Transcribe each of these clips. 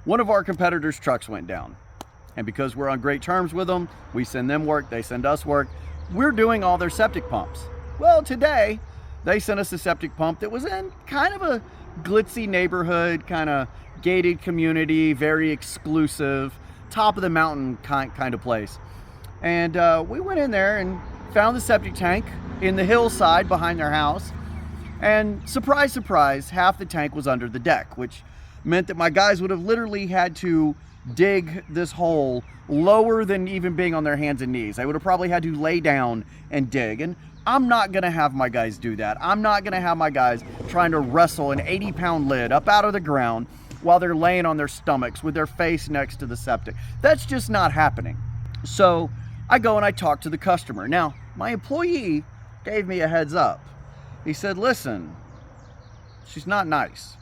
One of our competitors' trucks went down. And because we're on great terms with them, we send them work, they send us work. We're doing all their septic pumps. Well, today, they sent us a septic pump that was in kind of a glitzy neighborhood, kind of gated community, very exclusive, top of the mountain kind of place. And we went in there and found the septic tank in the hillside behind their house. And surprise, surprise, half the tank was under the deck, which meant that my guys would have literally had to dig this hole lower than even being on their hands and knees. They would have probably had to lay down and dig. And I'm not gonna have my guys do that. I'm not gonna have my guys trying to wrestle an 80-pound lid up out of the ground while they're laying on their stomachs with their face next to the septic. That's just not happening. So I go and I talk to the customer. Now, my employee gave me a heads up. He said, listen, she's not nice.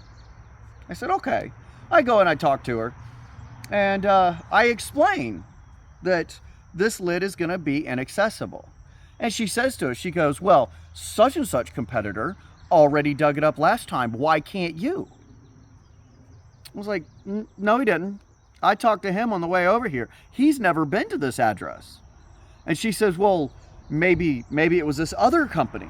I said, okay. I go and I talk to her. And I explain that this lid is going to be inaccessible. And she says to us, she goes, well, such and such competitor already dug it up last time. Why can't you? I was like, no, he didn't. I talked to him on the way over here. He's never been to this address. And she says, well, maybe it was this other company.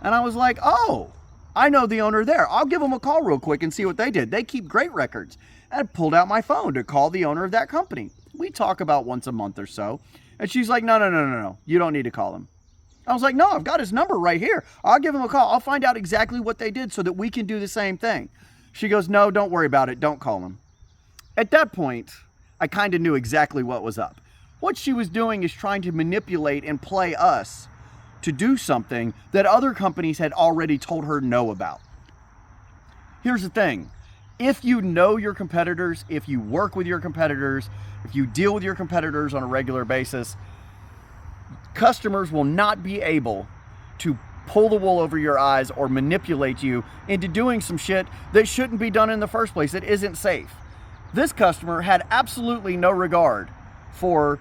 And I was like, oh, I know the owner there. I'll give them a call real quick and see what they did. They keep great records. And I pulled out my phone to call the owner of that company. We talk about once a month or so. And she's like, no. You don't need to call him. I was like, no, I've got his number right here. I'll give him a call. I'll find out exactly what they did so that we can do the same thing. She goes, no, don't worry about it. Don't call him. At that point, I kind of knew exactly what was up. What she was doing is trying to manipulate and play us to do something that other companies had already told her no about. Here's the thing. If you know your competitors, if you work with your competitors, if you deal with your competitors on a regular basis, customers will not be able to pull the wool over your eyes or manipulate you into doing some shit that shouldn't be done in the first place. It isn't safe. This customer had absolutely no regard for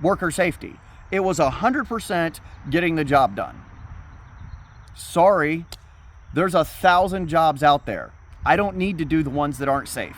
worker safety. It was 100% getting the job done. Sorry, there's 1,000 jobs out there. I don't need to do the ones that aren't safe.